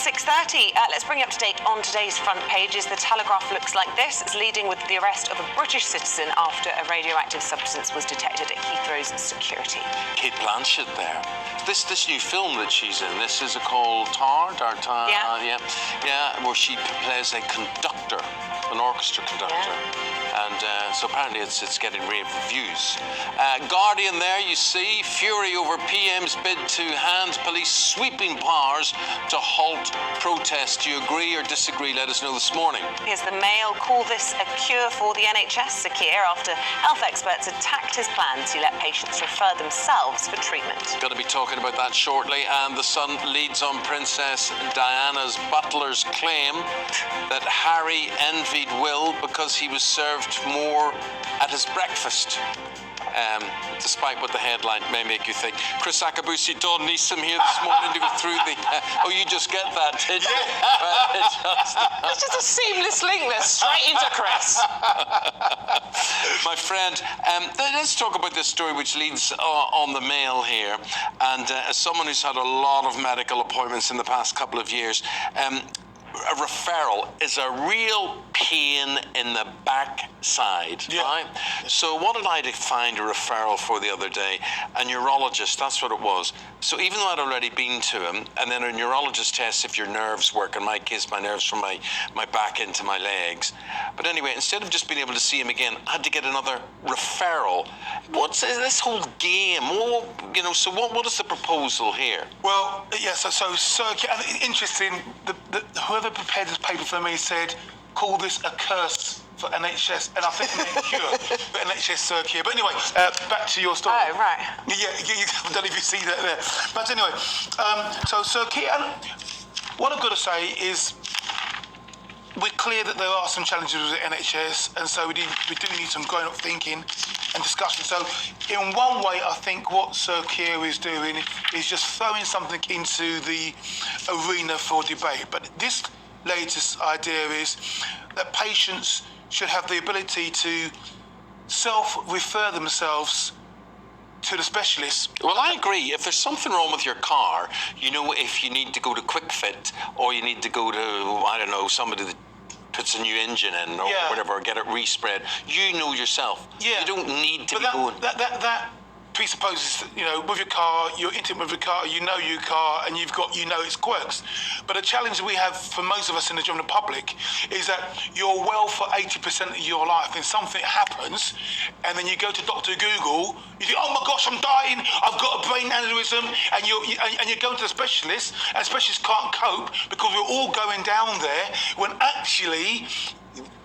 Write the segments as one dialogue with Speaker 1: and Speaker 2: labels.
Speaker 1: 6:30. Let's bring you up to date on today's front pages. The Telegraph looks like this. It's leading with the arrest of a British citizen after a radioactive substance was detected at Heathrow's security.
Speaker 2: Kate Blanchett there. This new film that she's in, this is called Tar, where she plays a conductor, an orchestra conductor. Yeah. And so apparently it's getting rave reviews. Guardian there, you see, fury over PM's bid to hand police sweeping powers to halt protests. Do you agree or disagree? Let us know this morning.
Speaker 1: Here's the Mail. Call this a cure for the NHS, Sakir, after health experts attacked his plans to let patients refer themselves for treatment.
Speaker 2: Going to be talking about that shortly. And the Sun leads on Princess Diana's butler's claim that Harry envied Will because he was served more at his breakfast. Despite what the headline may make you think. Chris Akabusi, Dawn Neeson here this morning to go through the... oh, you just get that, did you?
Speaker 3: It's just a seamless link there, straight into Chris.
Speaker 2: My friend, let's talk about this story which leads on the Mail here. And as someone who's had a lot of medical appointments in the past couple of years, a referral is a real pain in the backside, right? So what did I find a referral for the other day? A neurologist, that's what it was. So even though I'd already been to him, and then a neurologist tests if your nerves work, in my case, my nerves from my back into my legs. But anyway, instead of just being able to see him again, I had to get another referral. What's this whole game? Well, so what is the proposal here?
Speaker 4: Well, yes, so interesting, whoever prepared this paper for me said, call this a curse for NHS, and I think it meant cure for NHS circular. But anyway, back to your story.
Speaker 1: Oh, right.
Speaker 4: Yeah, I don't know if you see that there. But anyway, so circular, what I've got to say is, we're clear that there are some challenges with the NHS, and so we do need some grown-up thinking and discussion. So in one way, I think what Sir Keir is doing is just throwing something into the arena for debate. But this latest idea is that patients should have the ability to self-refer themselves to the specialists.
Speaker 2: Well, I agree. If there's something wrong with your car, if you need to go to Quick Fit, or you need to go to, I don't know, somebody that puts a new engine in or whatever, or get it respread, you know yourself. Yeah. You don't need to be going...
Speaker 4: That presupposes, with your car, you're intimate with your car, you know your car, and its quirks. But the challenge we have for most of us in the general public is that you're well for 80% of your life, and something happens, and then you go to Dr. Google, you think, oh my gosh, I'm dying, I've got a brain aneurysm, and you're going to the specialist, and specialists can't cope because we're all going down there, when actually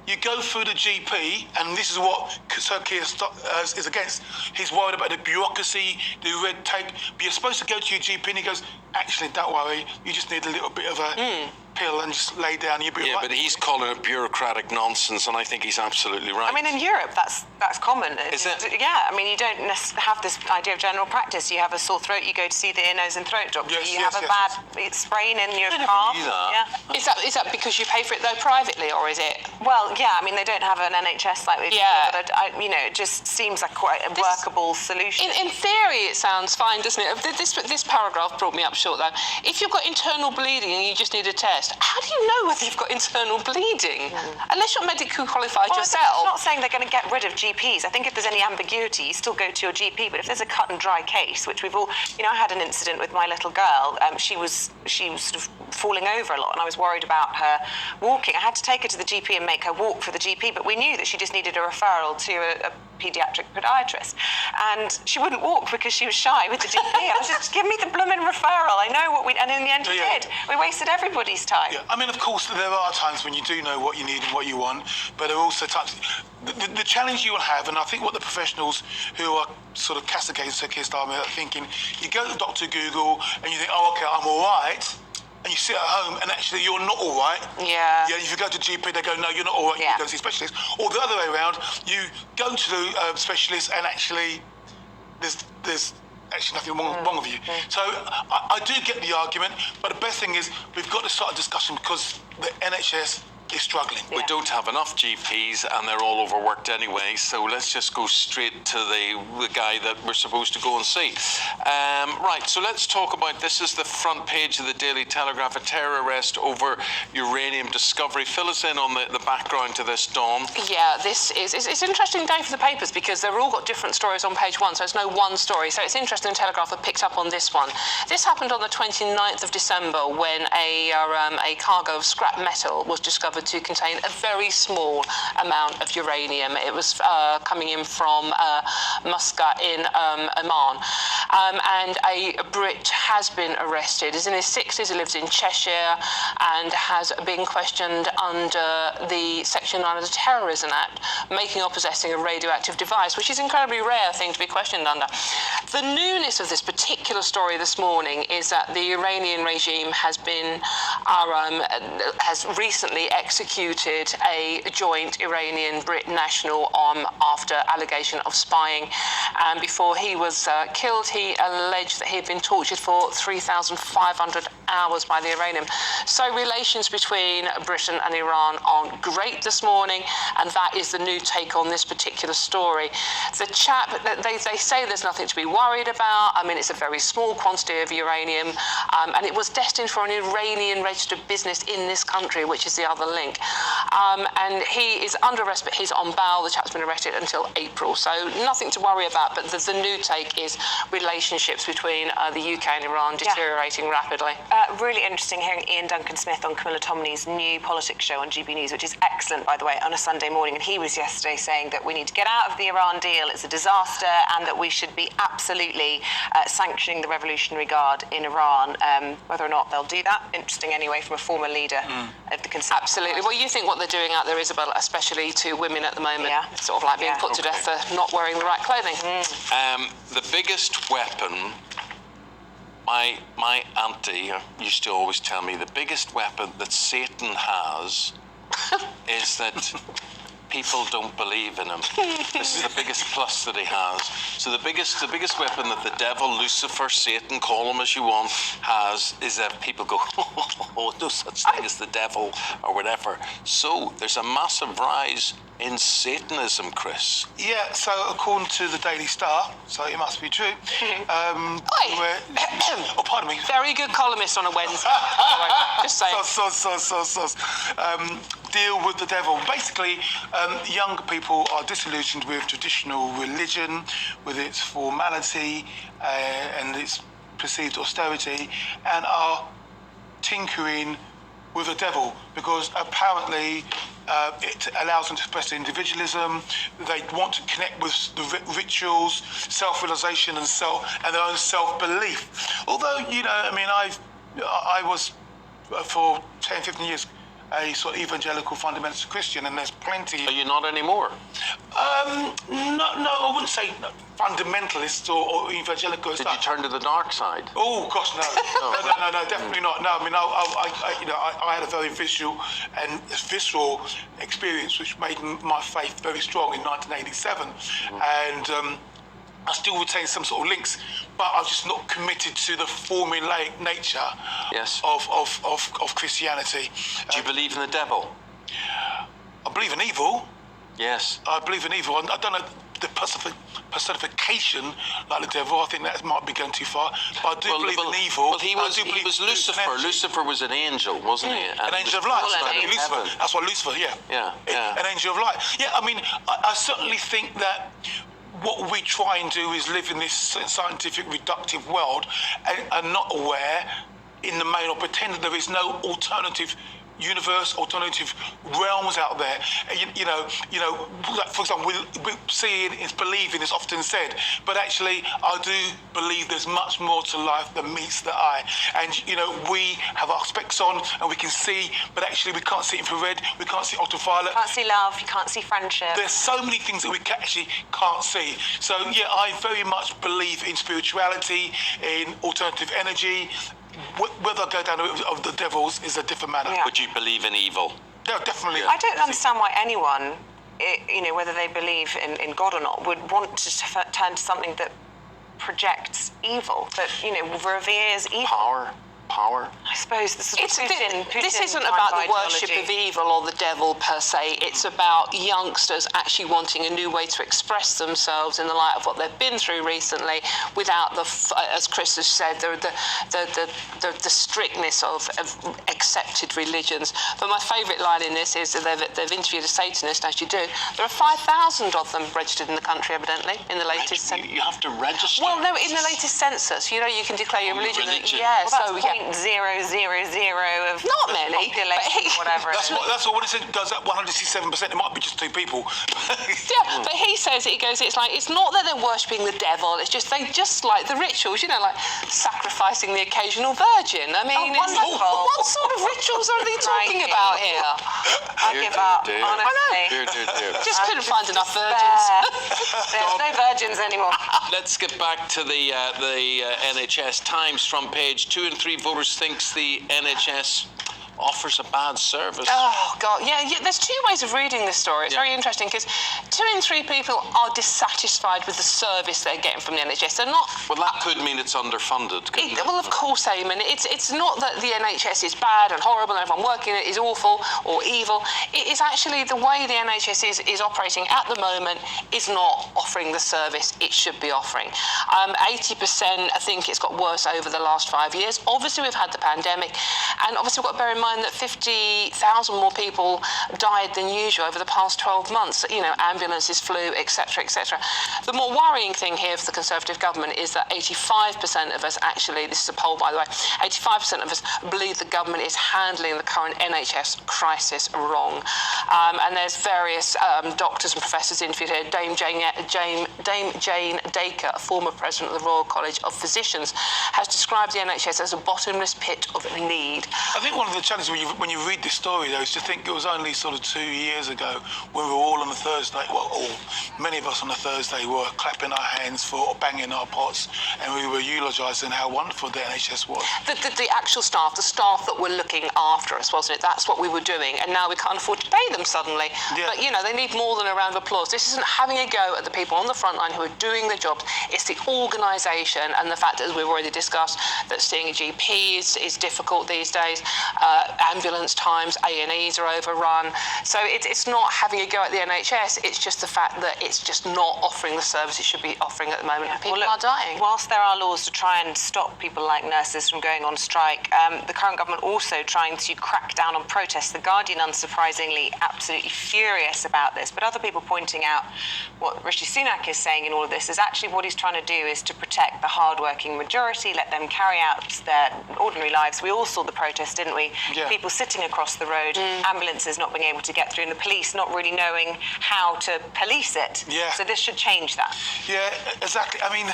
Speaker 4: you go through the GP, and this is what Sir Keir is against. He's worried about the bureaucracy, the red tape. But you're supposed to go to your GP, and he goes, actually, don't worry, you just need a little bit of a pill and just lay down. You'll be right.
Speaker 2: But he's calling it bureaucratic nonsense, and I think he's absolutely right.
Speaker 1: I mean, in Europe, that's common.
Speaker 2: Is it?
Speaker 1: Yeah, I mean, you don't have this idea of general practice. You have a sore throat, you go to see the ear, nose and throat doctor. You have a bad sprain in your calf.
Speaker 2: Yeah.
Speaker 3: Is that because you pay for it, though, privately, or is it?
Speaker 1: Well, yeah, I mean, they don't have an NHS like we've got, but it just seems like quite a workable solution.
Speaker 3: In theory, it sounds fine, doesn't it? This paragraph brought me up short, though. If you've got internal bleeding and you just need a test, how do you know whether you've got internal bleeding? Unless you're medically qualified yourself.
Speaker 1: I'm not saying they're going to get rid of GPs. I think if there's any ambiguity, you still go to your GP. But if there's a cut and dry case, which we've all... I had an incident with my little girl. She was sort of falling over a lot, and I was worried about her walking. I had to take her to the GP and make her walk for the GP, but we knew that she just needed a referral to a paediatric podiatrist. And she wouldn't walk because she was shy with the GP. I was just, give me the blooming referral. I know what we... And in the end, we did. We wasted everybody's time.
Speaker 4: Yeah. I mean, of course, there are times when you do know what you need and what you want, but there are also times... The challenge you will have, and I think what the professionals who are sort of castigating Sir Keir Starmer are thinking, you go to Dr. Google and you think, oh, OK, I'm all right, and you sit at home and actually you're not all right.
Speaker 1: Yeah.
Speaker 4: Yeah. If you go to GP, they go, no, you're not all right, you go to see a specialist. Or the other way around, you go to the specialist and actually there's actually nothing wrong with you. So I do get the argument, but the best thing is we've got to start a discussion because the NHS is struggling.
Speaker 2: We don't have enough GPs and they're all overworked anyway, so let's just go straight to the guy that we're supposed to go and see. Right, so let's talk about, this is the front page of the Daily Telegraph, a terror arrest over uranium discovery. Fill us in on the background to this, Dawn.
Speaker 3: Yeah, it's an interesting day for the papers because they've all got different stories on page one, so it's no one story. So it's interesting the Telegraph have picked up on this one. This happened on the 29th of December when a cargo of scrap metal was discovered to contain a very small amount of uranium. It was coming in from Muscat in Oman. And a Brit has been arrested. He's in his 60s, he lives in Cheshire and has been questioned under the Section 9 of the Terrorism Act, making or possessing a radioactive device, which is an incredibly rare thing to be questioned under. The newness of this particular story this morning is that the Iranian regime has recently executed a joint Iranian-Brit national after allegation of spying. And before he was killed, he alleged that he had been tortured for 3,500 hours by the Iranian. So relations between Britain and Iran aren't great this morning, and that is the new take on this particular story. The chap, they say there's nothing to be worried about. I mean, it's a very small quantity of uranium, and it was destined for an Iranian registered business in this country, which is the other link. And he is under arrest, but he's on bail. The chap's been arrested until April, so nothing to worry about. But the new take is relationships between the UK and Iran deteriorating rapidly.
Speaker 1: Really interesting hearing Ian Duncan Smith on Camilla Tominey's new politics show on GBNEWS, which is excellent, by the way, on a Sunday morning. And he was yesterday saying that we need to get out of the Iran deal, it's a disaster, and that we should be absolutely sanctioning the Revolutionary Guard in Iran. Whether or not they'll do that, interesting anyway, from a former leader of the Conservative
Speaker 3: Absolutely. Well, you think what they're doing out there, Isabel, especially to women at the moment, it's sort of like being put to death for not wearing the right clothing.
Speaker 2: The biggest weapon, my auntie used to always tell me, the biggest weapon that Satan has is that people don't believe in him. This is the biggest plus that he has. So the biggest weapon that the devil, Lucifer, Satan, call him as you want, has is that people go, oh, no such thing as the devil or whatever. So there's a massive rise in Satanism, Chris.
Speaker 4: Yeah, so according to the Daily Star, so it must be true. Oh, pardon me.
Speaker 3: Very good columnist on a Wednesday. Just saying.
Speaker 4: Deal with the devil. Basically, younger people are disillusioned with traditional religion, with its formality and its perceived austerity, and are tinkering with the devil because apparently it allows them to express their individualism. They want to connect with the rituals, self-realization, and their own self-belief. Although, you know, I mean, I was for 10, 15 years a sort of evangelical fundamentalist Christian, and there's plenty.
Speaker 2: Are you not anymore?
Speaker 4: No, I wouldn't say fundamentalist or evangelical.
Speaker 2: Did you turn to the dark side?
Speaker 4: Oh gosh, no, no, definitely not. No, I mean, I had a very visceral experience, which made my faith very strong in 1987, and I still retain some sort of links, but I'm just not committed to the formulaic nature of Christianity.
Speaker 2: Do you believe in the devil?
Speaker 4: I believe in evil.
Speaker 2: Yes.
Speaker 4: I believe in evil. I don't know the personification like the devil. I think that might be going too far. But I do believe in evil.
Speaker 2: Well, he was Lucifer. Lucifer was an angel, wasn't he?
Speaker 4: An angel of light. Lucifer. That's why Lucifer.
Speaker 2: Yeah.
Speaker 4: An angel of light. Yeah. I mean, I certainly think that what we try and do is live in this scientific reductive world and not aware in the main, or pretend that there is no alternative universe, alternative realms out there. You know, like for example, we seeing is believing is often said, but actually I do believe there's much more to life than meets the eye. And you know, we have our specs on and we can see, but actually we can't see infrared, we can't see ultraviolet.
Speaker 1: You can't see love, you can't see friendship.
Speaker 4: There's so many things that we actually can't see. So yeah, I very much believe in spirituality, in alternative energy. Whether I go down the route of the devils is a different matter.
Speaker 2: Would you believe in evil?
Speaker 4: No, definitely.
Speaker 1: I don't understand why anyone, you know, whether they believe in God or not, would want to turn to something that projects evil, that, you know, reveres evil.
Speaker 2: power?
Speaker 1: I suppose the sort of Putin
Speaker 3: this isn't
Speaker 1: type
Speaker 3: about the
Speaker 1: ideology.
Speaker 3: worship of evil or the devil per se. It's about youngsters actually wanting a new way to express themselves in the light of what they've been through recently, without as Chris has said, the strictness of accepted religions. But my favourite line in this is that they've interviewed a Satanist, as you do. There are 5,000 of them registered in the country, evidently, in the latest census.
Speaker 2: You have to register?
Speaker 3: Well, no, in the latest census, you can declare your religion.
Speaker 1: Yeah, well, that's 0.000 of
Speaker 3: not many,
Speaker 1: population, whatever.
Speaker 4: That's what when it said does that 167%, it might be just 2 people.
Speaker 3: Yeah, but he says, it's not that they're worshipping the devil, it's just they just like the rituals, like sacrificing the occasional virgin. I mean, what sort of rituals are they talking about here?
Speaker 1: I give up, honestly.
Speaker 2: Dear.
Speaker 3: Just couldn't find enough virgins.
Speaker 1: There's no virgins anymore.
Speaker 2: Let's get back to the NHS Times front page. 2 in 3 voters thinks the NHS offers a bad service.
Speaker 3: Oh, God. Yeah, there's 2 ways of reading this story. It's very interesting because 2 in 3 people are dissatisfied with the service they're getting from the NHS. They're not...
Speaker 2: Well, that could mean it's underfunded.
Speaker 3: Well, of course, Eamonn. It's not that the NHS is bad and horrible and everyone working in it is awful or evil. It is actually the way the NHS is operating at the moment is not offering the service it should be offering. 80%, I think it's got worse over the last 5 years. Obviously, we've had the pandemic, and obviously we've got to bear in mind that 50,000 more people died than usual over the past 12 months. Ambulances, flu, etc., etc. The more worrying thing here for the Conservative government is that 85% of us actually, this is a poll by the way, 85% of us believe the government is handling the current NHS crisis wrong. And there's various doctors and professors interviewed here. Dame Jane Dacre, a former president of the Royal College of Physicians, has described the NHS as a bottomless pit of need.
Speaker 4: I think one of the challenges when you read this story, though, is to think it was only sort of 2 years ago when we were all on a Thursday, many of us on a Thursday were clapping our hands or banging our pots, and we were eulogising how wonderful the NHS was.
Speaker 3: The actual staff, the staff that were looking after us, wasn't it? That's what we were doing, and now we can't afford to pay them suddenly. Yeah. But, they need more than a round of applause. This isn't having a go at the people on the front line who are doing the jobs. It's the organisation and the fact, as we've already discussed, that seeing a GP is difficult these days. Ambulance times, A&Es are overrun. So it's not having a go at the NHS, it's just the fact that it's just not offering the service it should be offering at the moment. And people are dying.
Speaker 1: Whilst there are laws to try and stop people like nurses from going on strike, the current government also trying to crack down on protests. The Guardian, unsurprisingly, absolutely furious about this, but other people pointing out what Rishi Sunak is saying in all of this is actually what he's trying to do is to protect the hard-working majority, let them carry out their ordinary lives. We all saw the protest, didn't we? Yeah. People sitting across the road, ambulances not being able to get through, and the police not really knowing how to police it. Yeah. So this should change that.
Speaker 4: Yeah, exactly. I mean,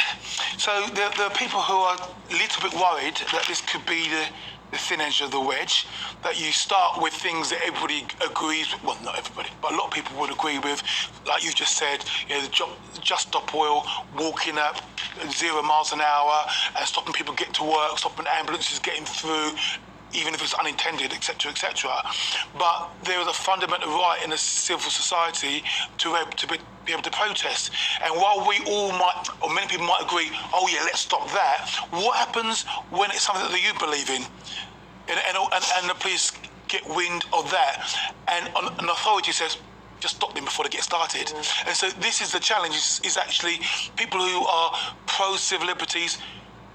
Speaker 4: so there are people who are a little bit worried that this could be the thin edge of the wedge, that you start with things that everybody agrees with, well, not everybody, but a lot of people would agree with, like you just said, just stop oil, walking up 0 miles an hour, and stopping people get to work, stopping ambulances getting through, even if it's unintended, etc., etc. But there is a fundamental right in a civil society to be able to protest. And while we all might, or many people might agree, oh yeah, let's stop that, what happens when it's something that you believe in? And the police get wind of that, and an authority says, just stop them before they get started. And so this is the challenge, is actually people who are pro-civil liberties,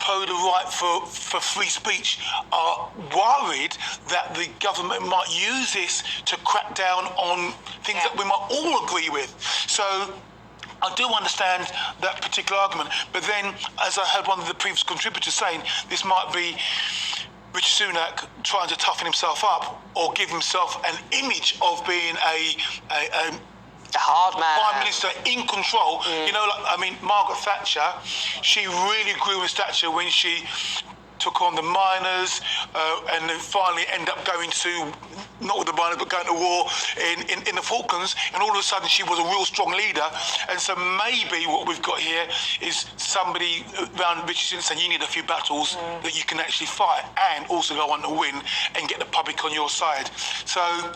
Speaker 4: pro the right for free speech, are worried that the government might use this to crack down on things that we might all agree with. So I do understand that particular argument, but then, as I heard one of the previous contributors saying, this might be Rishi Sunak trying to toughen himself up or give himself an image of being a
Speaker 3: hard man,
Speaker 4: Prime Minister in control. Margaret Thatcher, she really grew in stature when she took on the miners, and then finally ended up going to, not with the miners, but going to war in the Falklands, and all of a sudden she was a real strong leader. And so maybe what we've got here is somebody around Rishi Sunak saying you need a few battles that you can actually fight and also go on to win and get the public on your side. So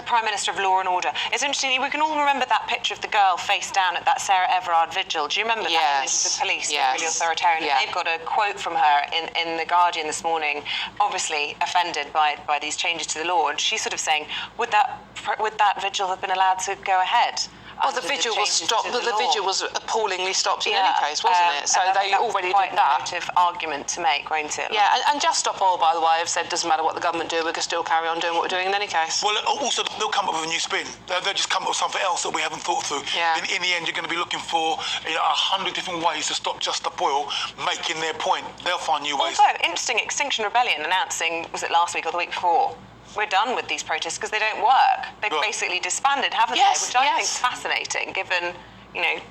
Speaker 1: the Prime Minister of Law and Order. It's interesting, we can all remember that picture of the girl face down at that Sarah Everard vigil. Do you remember that image of the police being really authoritarian?
Speaker 3: Yeah.
Speaker 1: They've got a quote from her in The Guardian this morning, obviously offended by these changes to the law, and she's sort of saying, would that vigil have been allowed to go ahead?
Speaker 3: Well, the vigil was stopped. The vigil was appallingly stopped in any case, wasn't it? So they already did that.
Speaker 1: Quite an argument to make, won't it?
Speaker 3: Yeah, and Just Stop Oil, by the way, have said doesn't matter what the government do, we can still carry on doing what we're doing in any case.
Speaker 4: Well, also they'll come up with a new spin. They'll just come up with something else that we haven't thought through.
Speaker 3: Yeah.
Speaker 4: In the end, you're going to be looking for 100 different ways to stop Just Stop Oil making their point. They'll find new ways.
Speaker 1: Also, interesting, Extinction Rebellion announcing, was it last week or the week before? We're done with these protests because they don't work. They've basically disbanded, haven't they? Which I think is fascinating, given,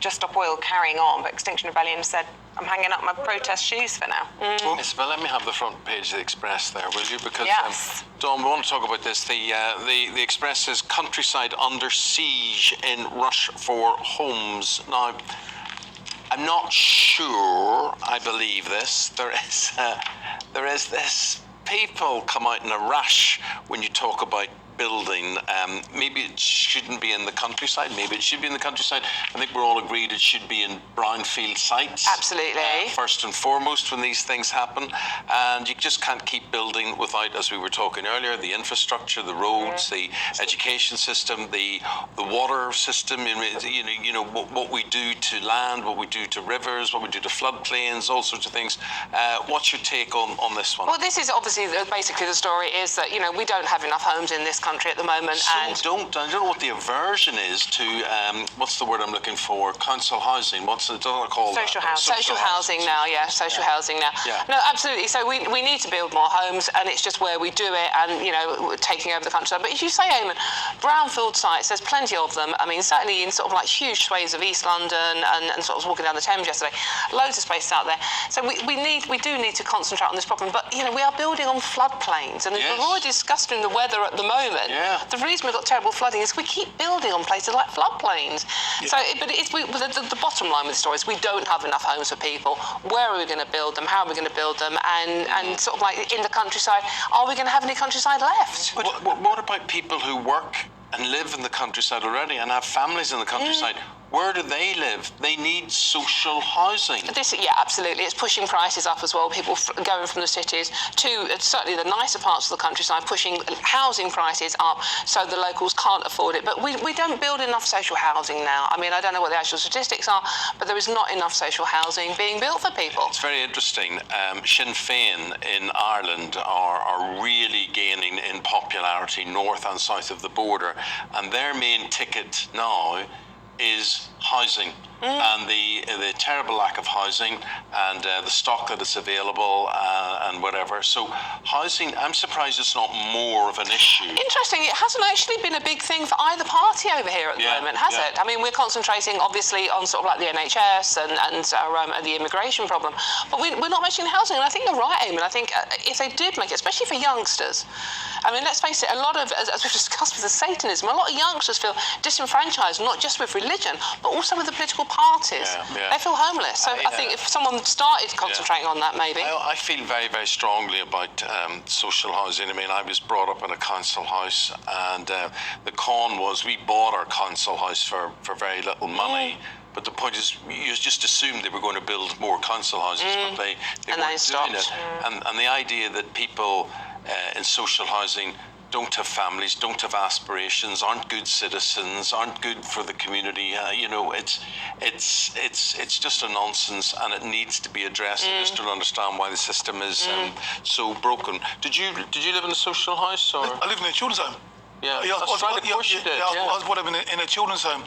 Speaker 1: Just Stop Oil carrying on, but Extinction Rebellion said, I'm hanging up my protest shoes for now.
Speaker 2: Isabel, let me have the front page of the Express there, will you? Because,
Speaker 1: yes.
Speaker 2: Dawn, we want to talk about this. The Express says, countryside under siege in rush for homes. Now, I'm not sure I believe this. There is this... People come out in a rash when you talk about building. Maybe it shouldn't be in the countryside. Maybe it should be in the countryside. I think we're all agreed it should be in brownfield sites.
Speaker 3: Absolutely.
Speaker 2: First and foremost when these things happen. And you just can't keep building without, as we were talking earlier, the infrastructure, the roads, the education system, the water system, what we do to land, what we do to rivers, what we do to floodplains, all sorts of things. What's your take on this one?
Speaker 3: Well, this is obviously basically the story is that, we don't have enough homes in this country at the moment.
Speaker 2: So I don't know what the aversion is to, what's the word I'm looking for, council housing. What's it called?
Speaker 1: Social housing.
Speaker 3: Social housing now, yeah. Social housing now.
Speaker 2: Yeah.
Speaker 3: No, absolutely. So we need to build more homes, and it's just where we do it, and taking over the countryside. But as you say, Eamonn, brownfield sites, there's plenty of them. I mean, certainly in sort of like huge swathes of East London, and sort of walking down the Thames yesterday, loads of space out there. So we do need to concentrate on this problem. But we are building on floodplains, and we've already discussed in the weather at the moment.
Speaker 2: Yeah.
Speaker 3: The reason we've got terrible flooding is we keep building on places like floodplains. Yeah. So, the bottom line with the story is we don't have enough homes for people. Where are we going to build them? How are we going to build them? And sort of like in the countryside, are we going to have any countryside left?
Speaker 2: What about people who work and live in the countryside already and have families in the countryside? Where do they live? They need social housing.
Speaker 3: Absolutely. It's pushing prices up as well. People going from the cities to certainly the nicer parts of the countryside, pushing housing prices up so the locals can't afford it. But we don't build enough social housing now. I mean, I don't know what the actual statistics are, but there is not enough social housing being built for people.
Speaker 2: It's very interesting. Sinn Féin in Ireland are really gaining in popularity north and south of the border, and their main ticket now is housing and the terrible lack of housing and the stock that is available and whatever. So housing, I'm surprised it's not more of an issue.
Speaker 3: Interesting, it hasn't actually been a big thing for either party over here at the moment, has it? I mean, we're concentrating obviously on sort of like the NHS and the immigration problem, but we're not mentioning housing. And I think you're right, Eamonn. I think if they did make it, especially for youngsters, I mean, let's face it, a lot of, as we've discussed with the Satanism, a lot of youngsters feel disenfranchised, not just with religion, but also with the political parties. They feel homeless. So I think if someone started concentrating on that, maybe.
Speaker 2: I feel very, very strongly about social housing. I mean, I was brought up in a council house, and the con was we bought our council house for very little money. But the point is, you just assumed they were going to build more council houses, but they weren't doing it. And the idea that people in social housing don't have families, don't have aspirations, aren't good citizens, aren't good for the community. It's just a nonsense, and it needs to be addressed. I just don't understand why the system is so broken. Did you live in a social house, or?
Speaker 4: I live in a children's home.
Speaker 2: Yeah, that's right. Of course you did.
Speaker 4: I was brought up in a children's home.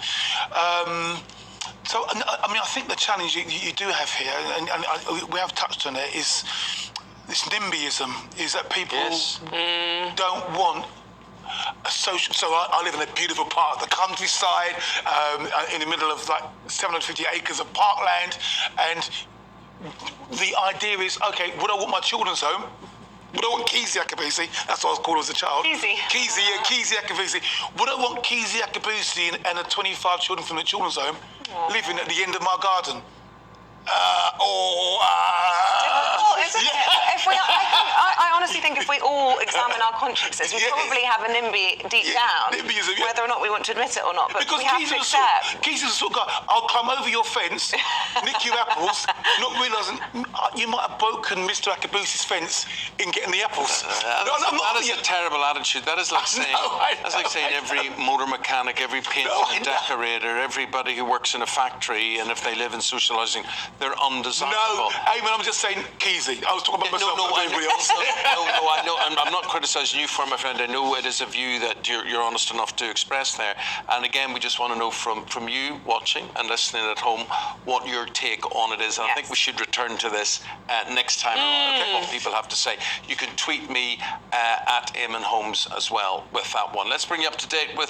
Speaker 4: So I mean, I think the challenge you do have here, and we have touched on it, is this NIMBYism, is that people don't want a social. So I live in a beautiful part of the countryside, in the middle of like 750 acres of parkland, and the idea is, okay, would I want my children's home? Would I want Keezy Akabisi? That's what I was called as a child. Keezy Akabisi. Would I want Keezy Akabisi and the 25 children from the children's home living at the end of my garden?
Speaker 1: Difficult, isn't it? I honestly think if we all examine our consciences, we probably have a NIMBY deep down,
Speaker 4: NIMBYism,
Speaker 1: whether or not we want to admit it or not. But
Speaker 4: because
Speaker 1: we have to accept.
Speaker 4: Keith is the sort of guy, I'll climb over your fence, nick your apples, not realising you might have broken Mr. Akabusi's fence in getting the apples.
Speaker 2: That is a terrible attitude. That is like saying every motor mechanic, every painter and decorator, everybody who works in a factory, and if they live in social housing, they're undesirable.
Speaker 4: No, Eamonn, I'm just saying, Keezy. I was talking about myself.
Speaker 2: I know. I'm not criticising you for, my friend. I know it is a view that you're honest enough to express there. And again, we just want to know from you watching and listening at home what your take on it is. And I think we should return to this next time around, what people have to say. You can tweet me at Eamonn Holmes as well with that one. Let's bring you up to date with